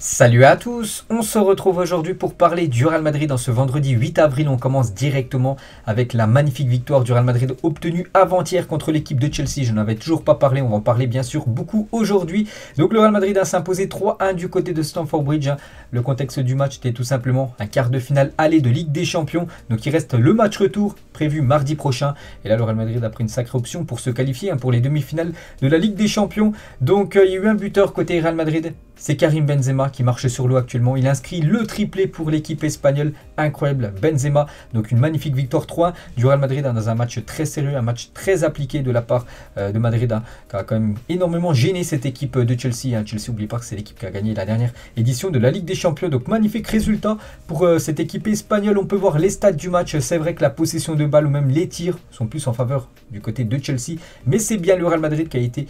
Salut à tous, on se retrouve aujourd'hui pour parler du Real Madrid dans ce vendredi 8 avril. On commence directement avec la magnifique victoire du Real Madrid obtenue avant-hier contre l'équipe de Chelsea. Je n'en avais toujours pas parlé, on va en parler bien sûr beaucoup aujourd'hui. Donc le Real Madrid a s'imposé 3-1 du côté de Stamford Bridge. Le contexte du match était tout simplement un quart de finale aller de Ligue des Champions. Donc il reste le match retour prévu mardi prochain. Et là le Real Madrid a pris une sacrée option pour se qualifier pour les demi-finales de la Ligue des Champions. Donc il y a eu un buteur côté Real Madrid. C'est Karim Benzema qui marche sur l'eau actuellement. Il inscrit le triplé pour l'équipe espagnole. Incroyable Benzema. Donc une magnifique victoire 3 du Real Madrid dans un match très sérieux, un match très appliqué de la part de Madrid, qui a quand même énormément gêné cette équipe de Chelsea. Chelsea, n'oubliez pas que c'est l'équipe qui a gagné la dernière édition de la Ligue des Champions. Donc magnifique résultat pour cette équipe espagnole. On peut voir les stats du match. C'est vrai que la possession de balle ou même les tirs sont plus en faveur du côté de Chelsea. Mais c'est bien le Real Madrid qui a été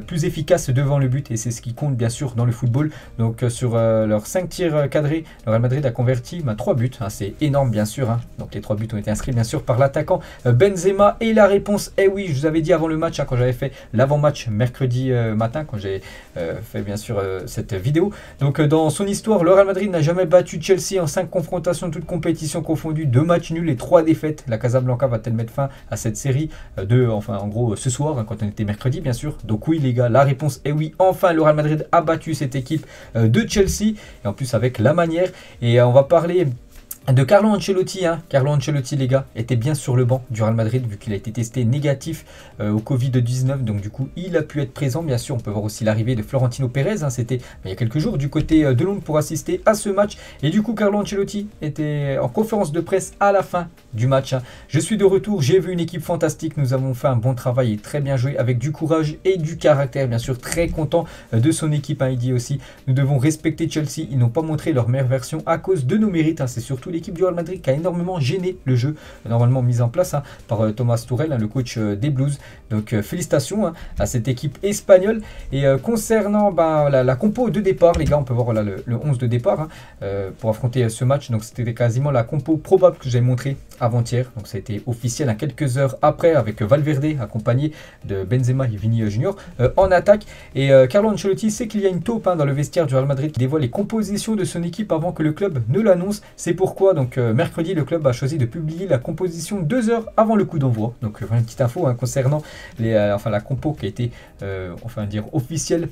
plus efficace devant le but. Et c'est ce qui compte bien sûr dans le football. Donc sur leurs 5 tirs cadrés, le Real Madrid a converti 3 buts. C'est énorme bien sûr. Donc les 3 buts ont été inscrits bien sûr par l'attaquant Benzema. Et la réponse est oui. Je vous avais dit avant le match, quand j'avais fait l'avant-match mercredi matin, quand j'ai fait bien sûr cette vidéo. Donc dans son histoire, le Real Madrid n'a jamais battu Chelsea en 5 confrontations, toutes compétitions confondues, 2 matchs nuls et 3 défaites. La Casablanca va-t-elle mettre fin à cette série en gros ce soir, quand on était mercredi bien sûr. Donc oui les gars, la réponse est oui. Enfin le Real Madrid a battu cette équipe de Chelsea, et en plus avec la manière. Et on va parler de Carlo Ancelotti. Carlo Ancelotti les gars était bien sur le banc du Real Madrid vu qu'il a été testé négatif au Covid-19, donc du coup il a pu être présent. Bien sûr on peut voir aussi l'arrivée de Florentino Pérez, c'était il y a quelques jours du côté de Londres pour assister à ce match. Et du coup Carlo Ancelotti était en conférence de presse à la fin du match. Je suis de retour, j'ai vu une équipe fantastique, nous avons fait un bon travail et très bien joué avec du courage et du caractère. Bien sûr très content de son équipe. Il dit aussi nous devons respecter Chelsea, ils n'ont pas montré leur meilleure version à cause de nos mérites. C'est surtout l'équipe du Real Madrid qui a énormément gêné le jeu, normalement mis en place par Thomas Tuchel, le coach des Blues. Donc félicitations à cette équipe espagnole. Et concernant la compo de départ les gars, on peut voir le 11 de départ pour affronter ce match. Donc c'était quasiment la compo probable que j'ai montré avant-hier. Donc ça a été officiel quelques heures après, avec Valverde accompagné de Benzema et Vini Junior en attaque. Et Carlo Ancelotti sait qu'il y a une taupe dans le vestiaire du Real Madrid qui dévoile les compositions de son équipe avant que le club ne l'annonce. C'est pourquoi donc mercredi le club a choisi de publier la composition 2 heures avant le coup d'envoi. Donc une petite info concernant la compo qui a été officielle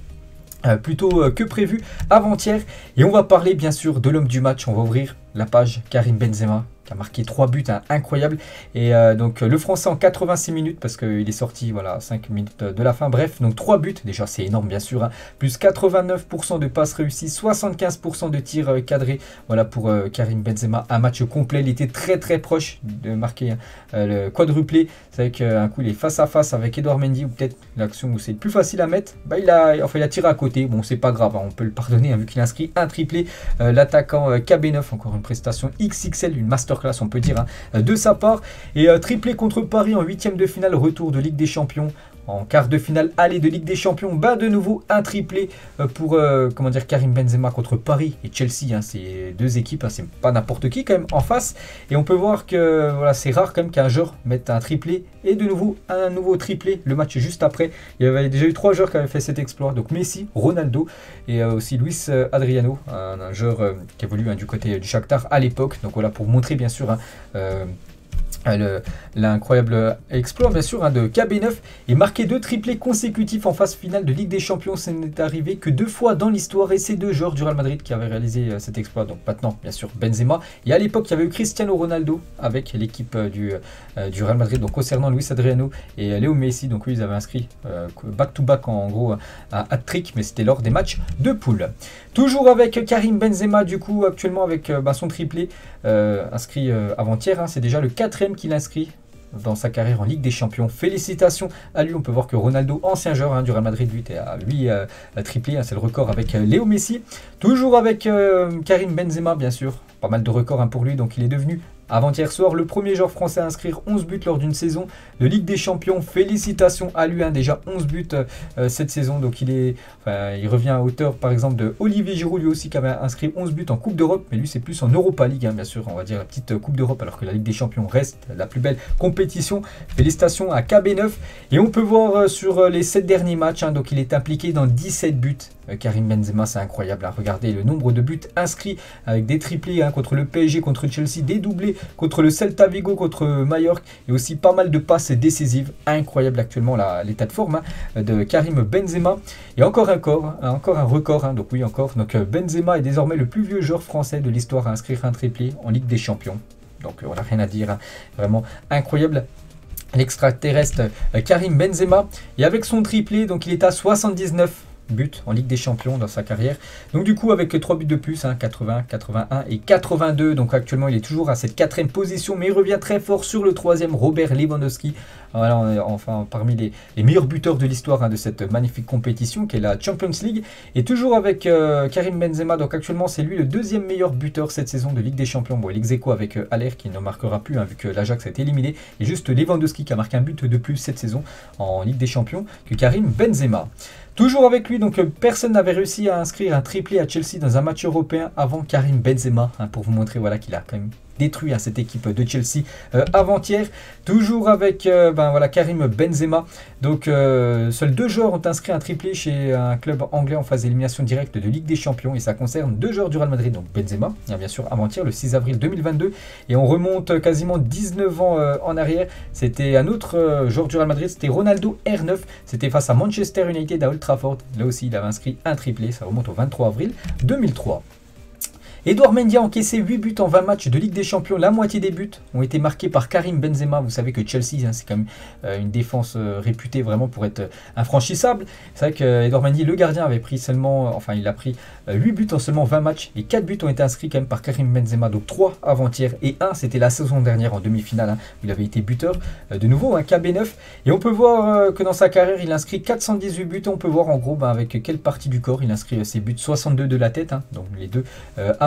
plutôt que prévu avant-hier. Et on va parler bien sûr de l'homme du match. On va ouvrir la page Karim Benzema qui a marqué 3 buts incroyables. Et donc le français en 86 minutes, parce qu'il est sorti 5 minutes de la fin. Bref, donc 3 buts, déjà c'est énorme bien sûr. Plus 89% de passes réussies, 75% de tirs cadrés. Voilà pour Karim Benzema, un match complet. Il était très proche de marquer le quadruplé. C'est vrai qu'un coup il est face à face avec Edouard Mendy, ou peut-être l'action où c'est le plus facile à mettre. Il a tiré à côté. Bon, c'est pas grave, on peut le pardonner vu qu'il inscrit un triplé. L'attaquant KB9, encore une prestation XXL, une masterclass on peut dire de sa part. Et triplé contre Paris en 8e de finale, retour de Ligue des Champions. En quart de finale aller de Ligue des Champions, de nouveau un triplé pour Karim Benzema contre Paris et Chelsea. C'est deux équipes, c'est pas n'importe qui quand même en face. Et on peut voir que c'est rare quand même qu'un joueur mette un triplé et de nouveau un nouveau triplé le match juste après. Il y avait déjà eu 3 joueurs qui avaient fait cet exploit, donc Messi, Ronaldo et aussi Luis Adriano, un joueur qui évolue du côté du Shakhtar à l'époque. Donc voilà pour montrer bien sûr l'incroyable exploit bien sûr de KB9 et marquer 2 triplés consécutifs en phase finale de Ligue des Champions. Ce n'est arrivé que 2 fois dans l'histoire et c'est 2 joueurs du Real Madrid qui avaient réalisé cet exploit. Donc maintenant bien sûr Benzema, et à l'époque il y avait eu Cristiano Ronaldo avec l'équipe du Real Madrid, donc concernant Luis Adriano et Léo Messi. Donc eux ils avaient inscrit back to back en gros un hat-trick, mais c'était lors des matchs de poule. Toujours avec Karim Benzema du coup actuellement avec son triplé inscrit avant-hier, c'est déjà le 4e qu'il inscrit dans sa carrière en Ligue des Champions. Félicitations à lui. On peut voir que Ronaldo, ancien joueur du Real Madrid, lui était à triplé, c'est le record avec Léo Messi. Toujours avec Karim Benzema bien sûr, pas mal de records pour lui. Donc il est devenu avant-hier soir le premier joueur français à inscrire 11 buts lors d'une saison de Ligue des Champions. Félicitations à lui, déjà 11 buts cette saison. Donc il revient à hauteur par exemple de Olivier Giroud, lui aussi qui avait inscrit 11 buts en Coupe d'Europe, mais lui c'est plus en Europa League bien sûr, on va dire la petite Coupe d'Europe, alors que la Ligue des Champions reste la plus belle compétition. Félicitations à KB9. Et on peut voir sur les 7 derniers matchs, donc il est impliqué dans 17 buts Karim Benzema, c'est incroyable. Regardez le nombre de buts inscrits avec des triplés contre le PSG, contre Chelsea, des doublés contre le Celta Vigo, contre Mallorca et aussi pas mal de passes décisives. Incroyable actuellement l'état de forme de Karim Benzema. Et encore un record. Donc oui, encore. Donc Benzema est désormais le plus vieux joueur français de l'histoire à inscrire un triplé en Ligue des Champions. Donc on n'a rien à dire. Vraiment incroyable. L'extraterrestre Karim Benzema. Et avec son triplé, donc il est à 79 buts en Ligue des Champions dans sa carrière. Donc du coup avec 3 buts de plus, 80, 81 et 82. Donc actuellement il est toujours à cette 4e position, mais il revient très fort sur le 3e, Robert Lewandowski. Voilà, on est enfin parmi les meilleurs buteurs de l'histoire de cette magnifique compétition qui est la Champions League. Et toujours avec Karim Benzema, donc actuellement c'est lui le 2e meilleur buteur cette saison de Ligue des Champions. Bon, il ex-aequo avec Haller qui ne marquera plus vu que l'Ajax a été éliminé. Et juste Lewandowski qui a marqué un but de plus cette saison en Ligue des Champions que Karim Benzema. Toujours avec lui, donc personne n'avait réussi à inscrire un triplé à Chelsea dans un match européen avant Karim Benzema, pour vous montrer voilà, qu'il a quand même détruit cette équipe de Chelsea avant-hier. Toujours avec Karim Benzema. Donc seuls 2 joueurs ont inscrit un triplé chez un club anglais en phase d'élimination directe de Ligue des Champions. Et ça concerne 2 joueurs du Real Madrid, donc Benzema, et bien sûr avant-hier, le 6 avril 2022. Et on remonte quasiment 19 ans en arrière. C'était un autre joueur du Real Madrid, c'était Ronaldo R9. C'était face à Manchester United à Old Trafford. Là aussi, il avait inscrit un triplé. Ça remonte au 23 avril 2003. Edouard Mendy a encaissé 8 buts en 20 matchs de Ligue des Champions. La moitié des buts ont été marqués par Karim Benzema. Vous savez que Chelsea, c'est quand même une défense réputée vraiment pour être infranchissable. C'est vrai qu'Edouard Mendy, le gardien, avait pris seulement, il a pris 8 buts en seulement 20 matchs. Et 4 buts ont été inscrits quand même par Karim Benzema. Donc 3 avant-hier et 1, c'était la saison dernière en demi-finale. Où il avait été buteur. De nouveau, un KB9. Et on peut voir que dans sa carrière, il inscrit 418 buts. On peut voir en gros avec quelle partie du corps il inscrit ses buts. 62 de la tête, donc les deux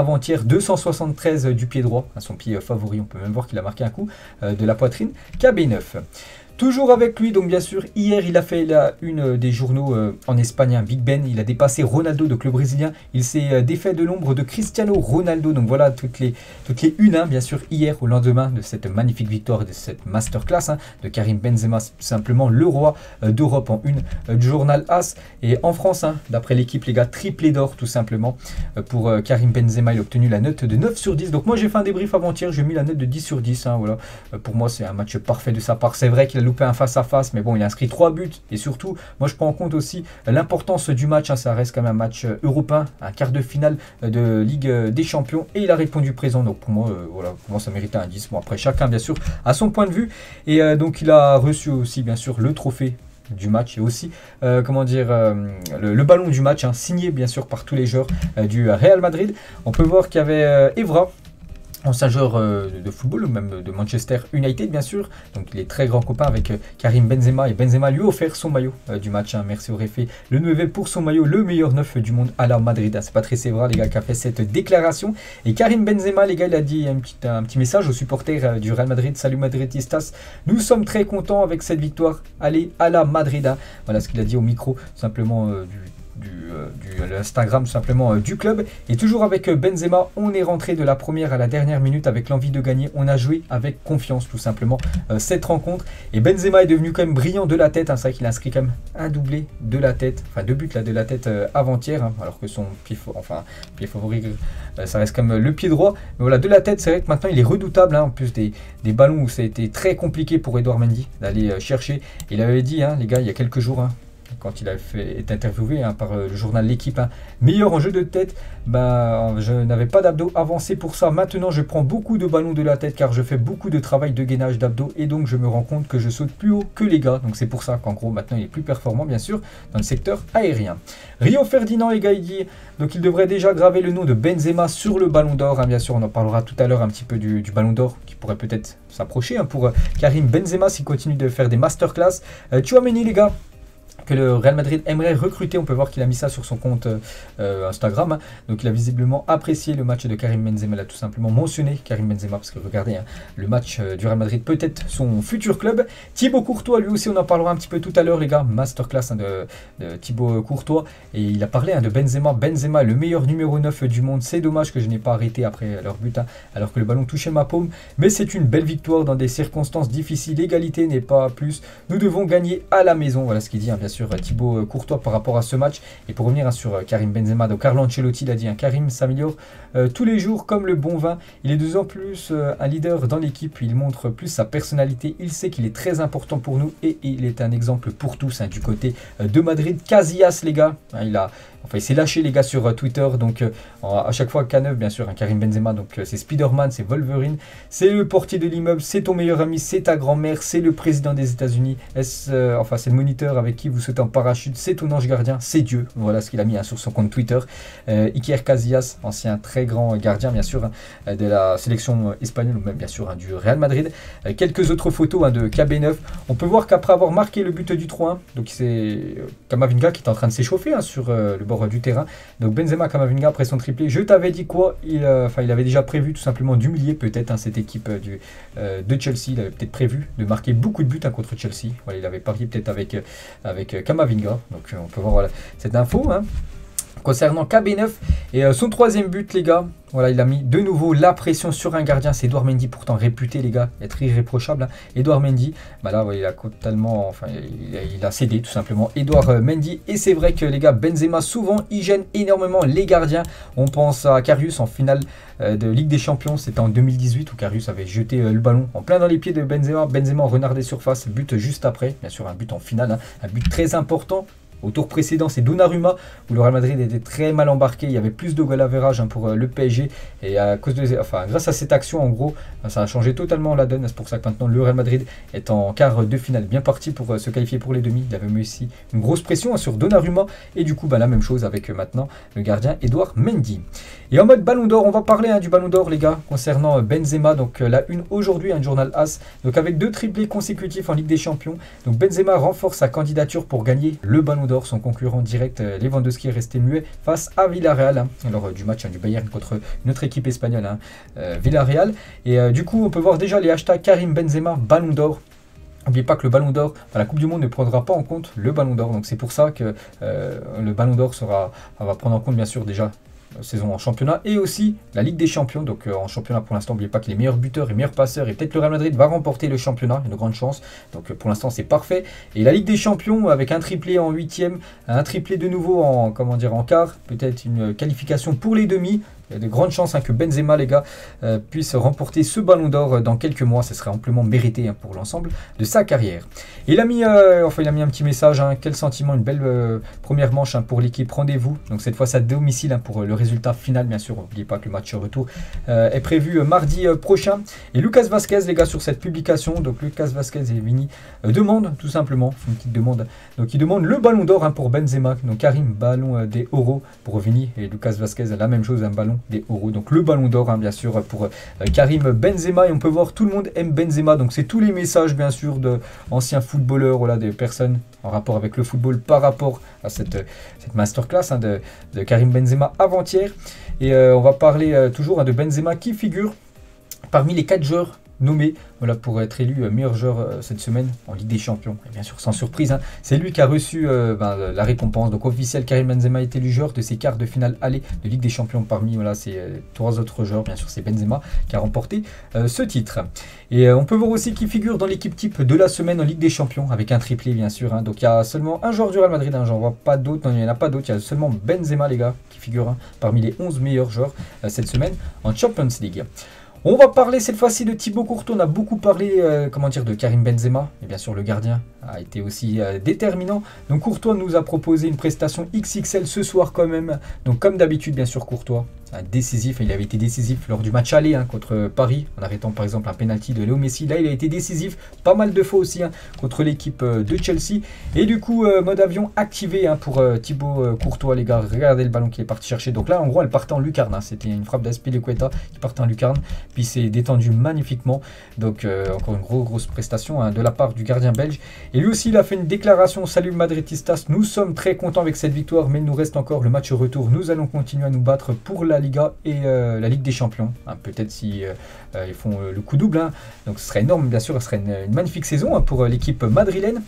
avant-hier, 273 du pied droit, son pied favori. On peut même voir qu'il a marqué un coup de la poitrine. KB9. Toujours avec lui, donc bien sûr, hier il a fait la une des journaux en Espagne, Big Ben, il a dépassé Ronaldo, donc le Brésilien, il s'est défait de l'ombre de Cristiano Ronaldo, donc voilà toutes les unes, bien sûr, hier au lendemain de cette magnifique victoire et de cette masterclass de Karim Benzema, simplement le roi d'Europe en une du journal AS, et en France, d'après l'équipe les gars, triplé d'or tout simplement pour Karim Benzema, il a obtenu la note de 9 sur 10, donc moi j'ai fait un débrief avant-hier, j'ai mis la note de 10 sur 10, voilà, pour moi c'est un match parfait de sa part, c'est vrai qu'il a loupé un face-à-face, mais bon, il a inscrit 3 buts. Et surtout, moi je prends en compte aussi l'importance du match. Ça reste quand même un match européen, un quart de finale de Ligue des Champions. Et il a répondu présent. Donc pour moi, voilà, pour moi ça méritait un 10. Bon, après, chacun, bien sûr, a son point de vue. Et donc il a reçu aussi, bien sûr, le trophée du match et aussi le ballon du match, signé bien sûr par tous les joueurs du Real Madrid. On peut voir qu'il y avait Evra, ancien joueur de football ou même de Manchester United bien sûr, donc il est très grand copain avec Karim Benzema, et Benzema lui a offert son maillot du match, merci au réfé le 9 pour son maillot, le meilleur 9 du monde à la Madrid. C'est Patrice Evra les gars qui a fait cette déclaration, et Karim Benzema les gars, il a dit un petit message aux supporters du Real Madrid: salut Madridistas, nous sommes très contents avec cette victoire, allez à la Madrid, voilà ce qu'il a dit au micro simplement l'Instagram simplement du club. Et toujours avec Benzema, on est rentré de la première à la dernière minute avec l'envie de gagner, on a joué avec confiance tout simplement cette rencontre, et Benzema est devenu quand même brillant de la tête, c'est vrai qu'il a inscrit quand même un doublé de la tête, 2 buts là de la tête avant-hier, alors que son pied favori ça reste comme le pied droit, mais voilà, de la tête, c'est vrai que maintenant il est redoutable, en plus des ballons où ça a été très compliqué pour Edouard Mendy d'aller chercher. Il avait dit les gars il y a quelques jours, quand il a été interviewé par le journal L'équipe, meilleur en jeu de tête, je n'avais pas d'abdos avancés pour ça. Maintenant, je prends beaucoup de ballons de la tête car je fais beaucoup de travail de gainage d'abdos et donc je me rends compte que je saute plus haut que les gars. Donc c'est pour ça qu'en gros, maintenant, il est plus performant, bien sûr, dans le secteur aérien. Rio Ferdinand, les gars, il dit donc il devrait déjà graver le nom de Benzema sur le ballon d'or. Bien sûr, on en parlera tout à l'heure un petit peu du ballon d'or qui pourrait peut-être s'approcher pour Karim Benzema s'il continue de faire des masterclass. Tchouaméni, les gars, que le Real Madrid aimerait recruter. On peut voir qu'il a mis ça sur son compte Instagram. Donc il a visiblement apprécié le match de Karim Benzema. Il a tout simplement mentionné Karim Benzema parce que regardez, le match du Real Madrid peut être son futur club. Thibaut Courtois, lui aussi, on en parlera un petit peu tout à l'heure, les gars. Masterclass de Thibaut Courtois. Et il a parlé de Benzema. Benzema, le meilleur numéro 9 du monde. C'est dommage que je n'ai pas arrêté après leur but, alors que le ballon touchait ma paume. Mais c'est une belle victoire dans des circonstances difficiles. L'égalité n'est pas plus. Nous devons gagner à la maison. Voilà ce qu'il dit, bien sûr. sûr Thibaut Courtois par rapport à ce match. Et pour revenir sur Karim Benzema, donc Carlo Ancelotti l'a dit, Karim s'améliore tous les jours comme le bon vin. Il est de plus en plus un leader dans l'équipe, il montre plus sa personnalité, il sait qu'il est très important pour nous et il est un exemple pour tous du côté de Madrid. Casillas les gars, il s'est lâché les gars sur Twitter, donc à chaque fois K9 bien sûr, Karim Benzema, donc c'est Spider-Man, c'est Wolverine, c'est le portier de l'immeuble, c'est ton meilleur ami, c'est ta grand-mère, c'est le président des États-Unis, c'est le moniteur avec qui vous sautez en parachute, c'est ton ange gardien, c'est Dieu. Voilà ce qu'il a mis sur son compte Twitter. Iker Casillas, ancien très grand gardien bien sûr de la sélection espagnole ou même bien sûr du Real Madrid. Quelques autres photos de KB9. On peut voir qu'après avoir marqué le but du 3-1, donc c'est Camavinga qui est en train de s'échauffer sur le bord du terrain. Donc Benzema, Camavinga après son triplé. Je t'avais dit quoi, il avait déjà prévu tout simplement d'humilier peut-être cette équipe de Chelsea. Il avait peut-être prévu de marquer beaucoup de buts contre Chelsea. Voilà, il avait parié peut-être avec Camavinga. Donc on peut voir cette info. Concernant KB9 et son troisième but les gars, voilà, il a mis de nouveau la pression sur un gardien, c'est Edouard Mendy, pourtant réputé les gars, être irréprochable. Edouard Mendy, là il a totalement, il a cédé tout simplement Edouard Mendy. Et c'est vrai que les gars, Benzema souvent il gêne énormément les gardiens. On pense à Karius en finale de Ligue des Champions, c'était en 2018 où Karius avait jeté le ballon en plein dans les pieds de Benzema. Benzema en renard des surfaces, but juste après, bien sûr un but en finale, un but très important. Au tour précédent, c'est Donnarumma où le Real Madrid était très mal embarqué. Il y avait plus de goal average pour le PSG. Et grâce à cette action, en gros, ça a changé totalement la donne. C'est pour ça que maintenant, le Real Madrid est en quart de finale. Bien parti pour se qualifier pour les demi. Il avait mis aussi une grosse pression sur Donnarumma. Et du coup, la même chose avec maintenant le gardien Edouard Mendy. Et en mode Ballon d'Or, on va parler du Ballon d'Or, les gars, concernant Benzema. Donc la une aujourd'hui, un journal As. Donc avec 2 triplés consécutifs en Ligue des Champions. Donc Benzema renforce sa candidature pour gagner le Ballon d'Or. Son concurrent direct Lewandowski est resté muet face à Villarreal lors du match du Bayern contre une autre équipe espagnole, Villarreal. Et du coup on peut voir déjà les hashtags Karim Benzema Ballon d'Or. N'oubliez pas que le Ballon d'Or, la Coupe du Monde ne prendra pas en compte le Ballon d'Or, donc c'est pour ça que le Ballon d'Or va prendre en compte bien sûr déjà saison en championnat et aussi la Ligue des Champions. Donc en championnat pour l'instant, n'oubliez pas que les meilleurs buteurs et meilleurs passeurs, et peut-être le Real Madrid va remporter le championnat, une grande chance. Donc pour l'instant c'est parfait. Et la Ligue des Champions avec un triplé en 8e, un triplé de nouveau en quart, peut-être une qualification pour les demi. Il y a de grandes chances que Benzema les gars puisse remporter ce Ballon d'Or dans quelques mois. Ce serait amplement mérité pour l'ensemble de sa carrière. Et il a mis un petit message, quel sentiment, une belle première manche pour l'équipe. Rendez-vous, donc cette fois c'est à domicile pour le résultat final bien sûr. N'oubliez pas que le match retour est prévu mardi prochain. Et Lucas Vazquez les gars sur cette publication, donc Lucas Vazquez et Vini demandent tout simplement, une petite demande, donc il demande le Ballon d'Or pour Benzema, donc Karim ballon des Euros pour Vini et Lucas Vazquez la même chose, un ballon des Euros, donc le Ballon d'Or bien sûr pour Karim Benzema. Et on peut voir tout le monde aime Benzema, donc c'est tous les messages bien sûr d'anciens footballeurs, voilà, des personnes en rapport avec le football par rapport à cette masterclass de Karim Benzema avant-hier. Et on va parler toujours de Benzema qui figure parmi les 4 joueurs nommé pour être élu meilleur joueur cette semaine en Ligue des Champions. Et bien sûr, sans surprise, c'est lui qui a reçu la récompense. Donc officiel, Karim Benzema est élu joueur de ces quarts de finale aller de Ligue des Champions. Parmi ces 3 autres joueurs, bien sûr, c'est Benzema qui a remporté ce titre. Et on peut voir aussi qu'il figure dans l'équipe type de la semaine en Ligue des Champions avec un triplé, bien sûr. Donc il y a seulement un joueur du Real Madrid, j'en vois pas d'autres. Non, il n'y en a pas d'autres. Il y a seulement Benzema, les gars, qui figure parmi les 11 meilleurs joueurs cette semaine en Champions League. On va parler cette fois-ci de Thibaut Courtois. On a beaucoup parlé de Karim Benzema. Et bien sûr, le gardien a été aussi déterminant. Donc Courtois nous a proposé une prestation XXL ce soir quand même. Donc comme d'habitude, bien sûr, Courtois décisif. Il avait été décisif lors du match aller contre Paris, en arrêtant par exemple un penalty de Léo Messi. Là, il a été décisif pas mal de fois aussi contre l'équipe de Chelsea. Et du coup, mode avion activé pour Thibaut Courtois, les gars. Regardez le ballon qui est parti chercher. Donc là, en gros, elle partait en lucarne. C'était une frappe d'Azpilicueta qui partait en lucarne. Puis c'est détendu magnifiquement. Donc encore une grosse prestation de la part du gardien belge. Et lui aussi, il a fait une déclaration. Salut Madridistas, nous sommes très contents avec cette victoire, mais il nous reste encore le match retour. Nous allons continuer à nous battre pour la Liga et la Ligue des Champions. Peut-être si ils font le coup double. Donc ce serait énorme, bien sûr. Ce serait une magnifique saison pour l'équipe madrilène.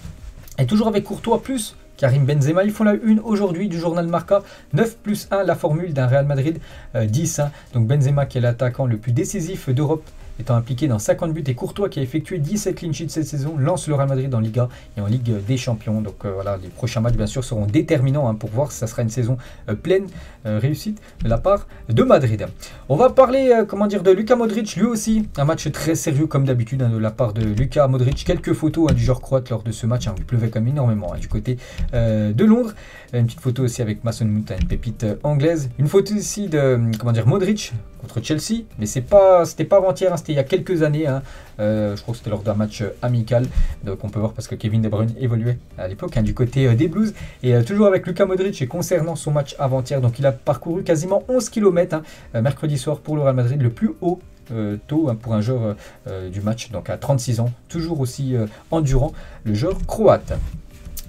Et toujours avec Courtois plus Karim Benzema, ils font la une aujourd'hui du journal Marca. 9+1, la formule d'un Real Madrid 10. Donc Benzema qui est l'attaquant le plus décisif d'Europe étant impliqué dans 50 buts, et Courtois qui a effectué 17 clean sheets cette saison lance le Real Madrid en Liga et en Ligue des Champions. Donc voilà, les prochains matchs bien sûr seront déterminants pour voir si ça sera une saison pleine réussite de la part de Madrid. On va parler de Luka Modric, lui aussi un match très sérieux comme d'habitude de la part de Luka Modric. Quelques photos du joueur croate lors de ce match, il pleuvait quand même énormément du côté de Londres. Une petite photo aussi avec Mason Mount, une pépite anglaise. Une photo ici de Modric contre Chelsea, mais c'était pas avant-hier, c'était il y a quelques années. Je crois que c'était lors d'un match amical. Donc on peut voir parce que Kevin De Bruyne évoluait à l'époque du côté des Blues. Et toujours avec Luka Modric et concernant son match avant-hier, donc il a parcouru quasiment 11 km mercredi soir pour le Real Madrid, le plus haut tôt pour un joueur du match, donc à 36 ans, toujours aussi endurant, le joueur croate.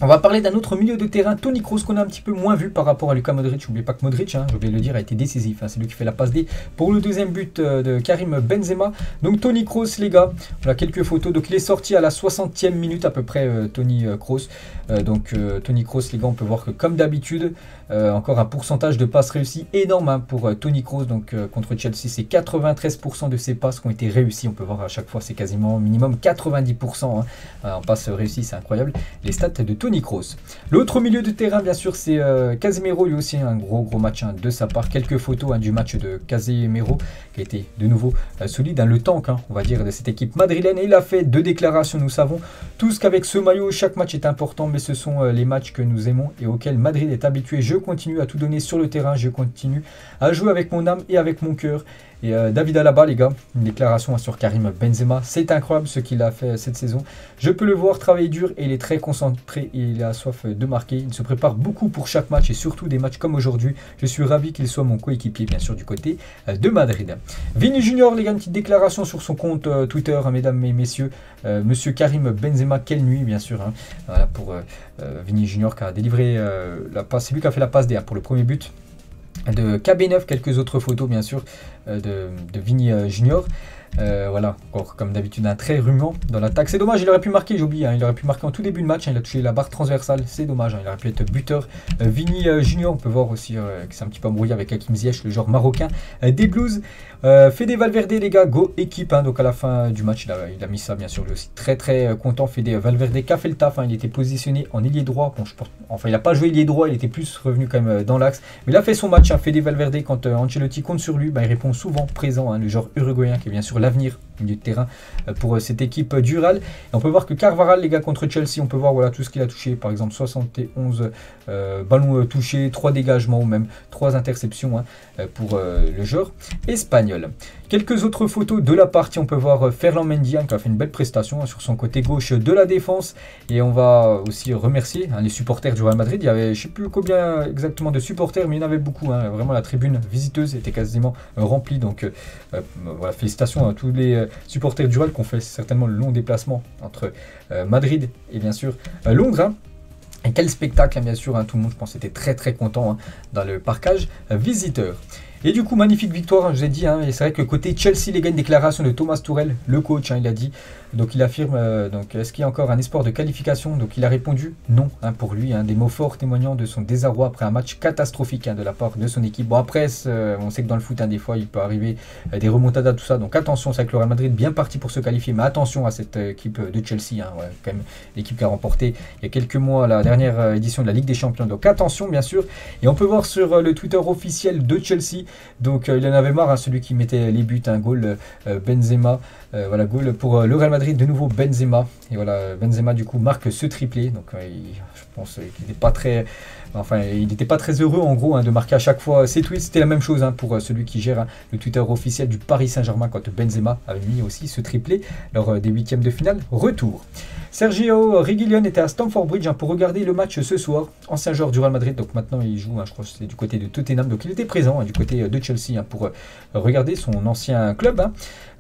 On va parler d'un autre milieu de terrain, Toni Kroos, qu'on a un petit peu moins vu par rapport à Luka Modric. N'oubliez pas que Modric, j'ai oublié de le dire, a été décisif. C'est lui qui fait la passe D pour le deuxième but de Karim Benzema. Donc Toni Kroos, les gars, voilà quelques photos. Donc il est sorti à la 60e minute à peu près, Toni Kroos. Toni Kroos, les gars, on peut voir que comme d'habitude, encore un pourcentage de passes réussies énorme pour Toni Kroos. Donc contre Chelsea, c'est 93% de ses passes qui ont été réussies. On peut voir à chaque fois, c'est quasiment minimum 90% en passes réussies. C'est incroyable. Les stats de Toni Kroos. L'autre milieu de terrain, bien sûr, c'est Casemiro, lui aussi, un gros match de sa part. Quelques photos du match de Casemiro, qui a été de nouveau solide, le tank, on va dire, de cette équipe madrilène. Et il a fait 2 déclarations, nous savons tous qu'avec ce maillot, chaque match est important, mais ce sont les matchs que nous aimons et auxquels Madrid est habitué. Je continue à tout donner sur le terrain, je continue à jouer avec mon âme et avec mon cœur. Et David Alaba, les gars, une déclaration sur Karim Benzema. C'est incroyable ce qu'il a fait cette saison. Je peux le voir travailler dur et il est très concentré et il a soif de marquer. Il se prépare beaucoup pour chaque match et surtout des matchs comme aujourd'hui. Je suis ravi qu'il soit mon coéquipier, bien sûr, du côté de Madrid. Vini Junior, les gars, une petite déclaration sur son compte Twitter, mesdames et messieurs. Monsieur Karim Benzema, quelle nuit, bien sûr. Voilà pour Vini Junior qui a délivré la passe. C'est lui qui a fait la passe D pour le premier but de KB9, quelques autres photos bien sûr de Vini Junior. Voilà, encore comme d'habitude un très rumant dans l'attaque. C'est dommage, il aurait pu marquer, j'ai oublié, il aurait pu marquer en tout début de match, il a touché la barre transversale, c'est dommage, il aurait pu être buteur. Vini Junior, on peut voir aussi qu'il s'est un petit peu embrouillé avec Hakim Ziyech, le joueur marocain des Blues. Fede Valverde, les gars, go équipe, donc à la fin du match il a mis ça bien sûr, lui aussi très content. Fede Valverde qui a fait le taf, il était positionné en ailier droit, bon, il n'a pas joué ailier droit, il était plus revenu quand même dans l'axe, mais il a fait son match. Fede Valverde, quand Ancelotti compte sur lui, il répond souvent présent, le joueur uruguayen qui est bien sûr l'avenir milieu de terrain pour cette équipe du Real. Et on peut voir que Carvajal, les gars, contre Chelsea, on peut voir voilà tout ce qu'il a touché, par exemple 71 ballons touchés, 3 dégagements ou même 3 interceptions pour le joueur espagnol. Quelques autres photos de la partie, on peut voir Ferland Mendy qui a fait une belle prestation sur son côté gauche de la défense. Et on va aussi remercier les supporters du Real Madrid. Il y avait, je ne sais plus combien exactement de supporters, mais il y en avait beaucoup. Vraiment, la tribune visiteuse était quasiment remplie. Donc voilà, félicitations à tous les supporters du Real qui ont fait certainement le long déplacement entre Madrid et bien sûr Londres. Et quel spectacle, bien sûr, tout le monde, je pense, était très content dans le parcage visiteur. Et du coup, magnifique victoire, je vous ai dit, et c'est vrai que côté Chelsea, les gars, une déclaration de Thomas Tuchel, le coach, il a dit, donc il affirme, est-ce qu'il y a encore un espoir de qualification? Donc il a répondu non pour lui, des mots forts témoignant de son désarroi après un match catastrophique de la part de son équipe. Bon après, on sait que dans le foot, des fois, il peut arriver des remontadas, tout ça, donc attention, c'est avec le Real Madrid bien parti pour se qualifier, mais attention à cette équipe de Chelsea, quand même, l'équipe qui a remporté il y a quelques mois la dernière édition de la Ligue des Champions, donc attention bien sûr. Et on peut voir sur le Twitter officiel de Chelsea, donc il en avait marre, celui qui mettait les buts, goal Benzema, voilà, goal pour le Real Madrid, de nouveau Benzema, et voilà, Benzema du coup marque ce triplé, donc je pense qu'il n'était pas très... Enfin, il n'était pas très heureux en gros de marquer à chaque fois ses tweets. C'était la même chose pour celui qui gère le Twitter officiel du Paris Saint-Germain quand Benzema avait mis aussi ce triplé lors des huitièmes de finale retour. Sergio Reguilón était à Stamford Bridge pour regarder le match ce soir. Ancien joueur du Real Madrid, donc maintenant il joue, je crois que c'est du côté de Tottenham. Donc il était présent du côté de Chelsea pour regarder son ancien club.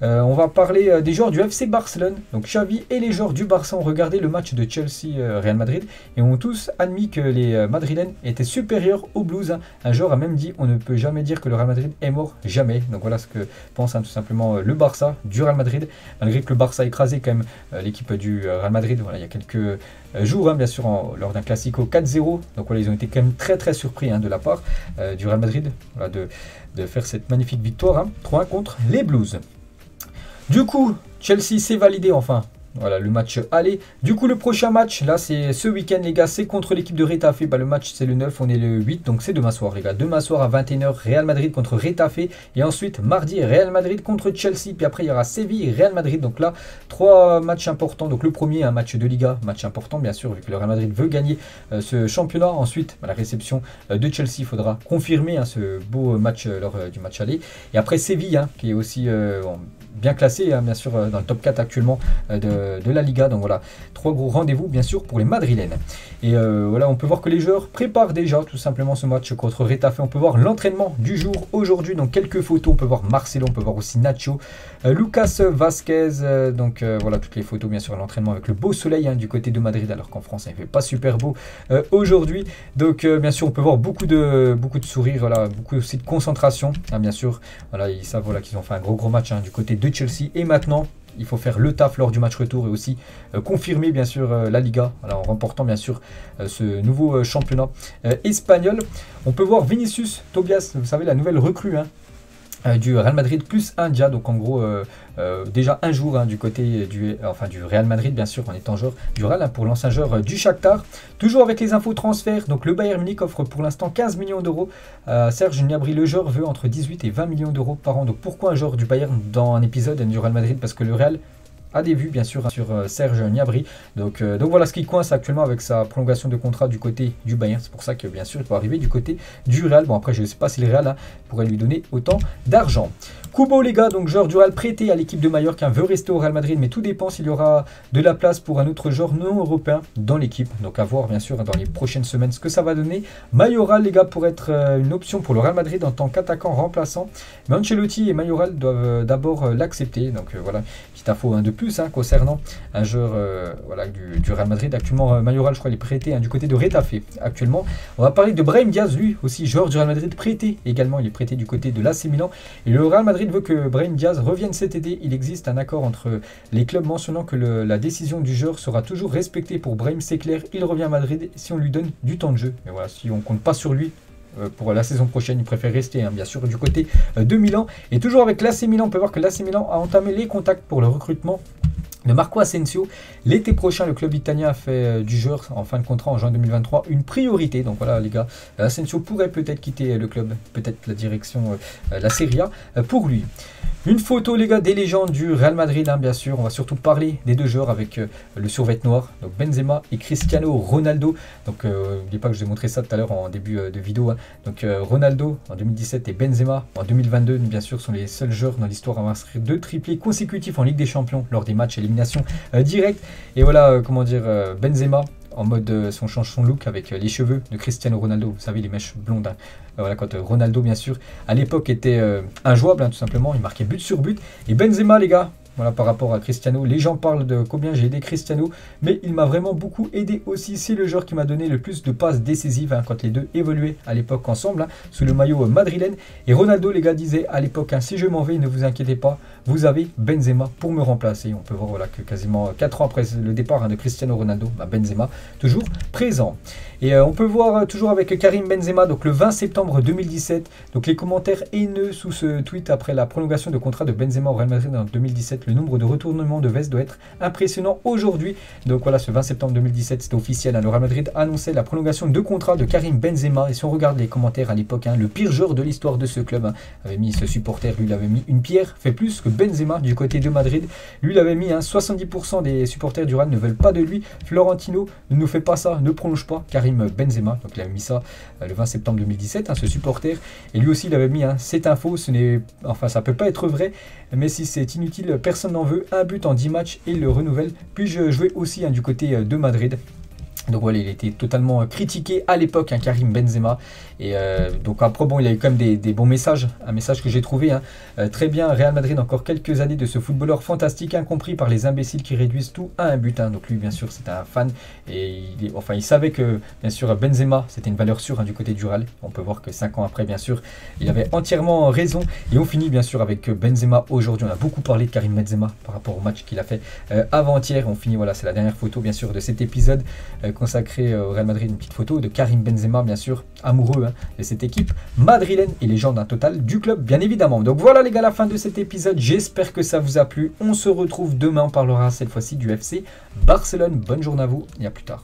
On va parler des joueurs du FC Barcelone. Donc Xavi et les joueurs du Barça ont regardé le match de Chelsea-Real Madrid et ont tous admis que les Madrilènes étaient supérieurs aux Blues. Un joueur a même dit: on ne peut jamais dire que le Real Madrid est mort, jamais. Donc voilà ce que pense tout simplement le Barça du Real Madrid, malgré que le Barça a écrasé quand même l'équipe du Real Madrid. Voilà, il y a quelques jours, bien sûr, lors d'un Classico 4-0. Donc voilà, ils ont été quand même très surpris de la part du Real Madrid, voilà, de faire cette magnifique victoire 3-1 contre les Blues. Du coup, Chelsea s'est validé enfin. Voilà le match aller. Du coup, le prochain match, là, c'est ce week-end, les gars, c'est contre l'équipe de Retafe. Bah, le match, c'est le 9, on est le 8, donc c'est demain soir, les gars. Demain soir à 21h, Real Madrid contre Retafe. Et ensuite, mardi, Real Madrid contre Chelsea. Puis après, il y aura Séville et Real Madrid. Donc là, 3 matchs importants. Donc le premier, un match de Liga, match important, bien sûr, vu que le Real Madrid veut gagner ce championnat. Ensuite, la réception de Chelsea, il faudra confirmer ce beau match lors du match aller. Et après, Séville, qui est aussi bien classé, bien sûr, dans le top 4 actuellement de la Liga. Donc voilà, 3 gros rendez-vous, bien sûr, pour les Madrilènes. Et voilà, on peut voir que les joueurs préparent déjà tout simplement ce match contre Retafe. On peut voir l'entraînement du jour aujourd'hui. Donc quelques photos, on peut voir Marcelo, on peut voir aussi Nacho, Lucas Vazquez. Donc voilà, toutes les photos, bien sûr, l'entraînement avec le beau soleil du côté de Madrid, alors qu'en France, il ne fait pas super beau aujourd'hui. Donc bien sûr, on peut voir beaucoup de sourires, voilà, beaucoup aussi de concentration, bien sûr. Voilà, ils savent voilà, qu'ils ont fait un gros match du côté de Chelsea. Et maintenant, il faut faire le taf lors du match retour et aussi confirmer bien sûr la Liga, voilà, en remportant bien sûr ce nouveau championnat espagnol. On peut voir Vinicius Tobias, vous savez, la nouvelle recrue du Real Madrid plus India, donc en gros déjà un jour du côté du Real Madrid, bien sûr, en étant joueur du Real pour l'ancien joueur du Shakhtar. Toujours avec les infos transferts, donc le Bayern Munich offre pour l'instant 15 millions d'euros. Serge Gnabry, le joueur, veut entre 18 et 20 millions d'euros par an. Donc pourquoi un joueur du Bayern dans un épisode du Real Madrid? Parce que le Real a des vues bien sûr sur Serge Gnabry. Donc voilà ce qui coince actuellement avec sa prolongation de contrat du côté du Bayern. C'est pour ça que bien sûr il peut arriver du côté du Real. Bon après je ne sais pas si le Real pourrait lui donner autant d'argent. Kubo les gars, donc joueur du Real prêté à l'équipe de Mallorca, veut rester au Real Madrid, mais tout dépend s'il y aura de la place pour un autre joueur non européen dans l'équipe. Donc à voir bien sûr dans les prochaines semaines ce que ça va donner. Mayoral les gars pourrait être une option pour le Real Madrid en tant qu'attaquant remplaçant. Mais Ancelotti et Mayoral doivent d'abord l'accepter. Donc voilà, petite info de plus concernant un joueur voilà, du Real Madrid. Actuellement Mayoral je crois il est prêté du côté de Retafe actuellement. On va parler de Brahim Diaz, lui aussi joueur du Real Madrid prêté également. Il est prêté du côté de l'AC Milan. Et le Real Madrid veut que Brahim Diaz revienne cet été. Il existe un accord entre les clubs mentionnant que la décision du joueur sera toujours respectée pour Brahim, c'est clair. Il revient à Madrid si on lui donne du temps de jeu. Mais voilà, si on compte pas sur lui pour la saison prochaine, il préfère rester bien sûr du côté de Milan. Et toujours avec l'AC Milan, on peut voir que l'AC Milan a entamé les contacts pour le recrutement de Marco Asensio. L'été prochain, le club italien a fait du joueur en fin de contrat en juin 2023 une priorité. Donc voilà les gars, Asensio pourrait peut-être quitter le club, peut-être la direction, la Serie A pour lui. Une photo les gars des légendes du Real Madrid, bien sûr. On va surtout parler des deux joueurs avec le survêt noir, donc Benzema et Cristiano Ronaldo. Donc n'oubliez pas que je vous ai montré ça tout à l'heure en début de vidéo. Donc Ronaldo en 2017 et Benzema en 2022, bien sûr, sont les seuls joueurs dans l'histoire à inscrire 2 triplés consécutifs en Ligue des Champions lors des matchs élimination directe. Et voilà, comment dire, Benzema en mode on change son look avec les cheveux de Cristiano Ronaldo, vous savez les mèches blondes. Voilà, quand Ronaldo bien sûr à l'époque était injouable tout simplement, il marquait but sur but. Et Benzema les gars, voilà, par rapport à Cristiano, les gens parlent de combien j'ai aidé Cristiano, mais il m'a vraiment beaucoup aidé aussi. C'est le joueur qui m'a donné le plus de passes décisives quand les deux évoluaient à l'époque ensemble sous le maillot madrilène. Et Ronaldo les gars disait à l'époque si je m'en vais, ne vous inquiétez pas, vous avez Benzema pour me remplacer. On peut voir voilà, que quasiment 4 ans après le départ de Cristiano Ronaldo, Benzema toujours présent. Et on peut voir toujours avec Karim Benzema, donc le 20 septembre 2017, donc les commentaires haineux sous ce tweet après la prolongation de contrat de Benzema au Real Madrid en 2017. Le nombre de retournements de veste doit être impressionnant aujourd'hui. Donc voilà, ce 20 septembre 2017, c'était officiel. Le Real Madrid annonçait la prolongation de contrat de Karim Benzema. Et si on regarde les commentaires à l'époque, le pire joueur de l'histoire de ce club avait mis ce supporter, lui il avait mis une pierre, fait plus que Benzema du côté de Madrid. Lui il avait mis 70% des supporters du Real ne veulent pas de lui. Florentino ne nous fait pas ça, ne prolonge pas Karim Benzema. Donc il avait mis ça le 20 septembre 2017, ce supporter. Et lui aussi il avait mis cette info, ça peut pas être vrai, mais si c'est inutile, personne n'en veut. Un but en 10 matchs et il le renouvelle. Puis je jouais aussi du côté de Madrid. Donc voilà, il était totalement critiqué à l'époque, Karim Benzema. Et donc après, bon, il a eu quand même des bons messages. Un message que j'ai trouvé. Très bien, Real Madrid, encore quelques années de ce footballeur fantastique, incompris par les imbéciles qui réduisent tout à un but. Donc lui, bien sûr, c'était un fan. Et il savait que, bien sûr, Benzema, c'était une valeur sûre du côté du Real. On peut voir que 5 ans après, bien sûr, il avait entièrement raison. Et on finit, bien sûr, avec Benzema aujourd'hui. On a beaucoup parlé de Karim Benzema par rapport au match qu'il a fait avant-hier. On finit, voilà, c'est la dernière photo, bien sûr, de cet épisode consacré au Real Madrid une petite photo de Karim Benzema, bien sûr, amoureux de cette équipe madrilène et légende totale du club, bien évidemment. Donc voilà les gars, la fin de cet épisode. J'espère que ça vous a plu. On se retrouve demain, on parlera cette fois-ci du FC Barcelone. Bonne journée à vous et à plus tard.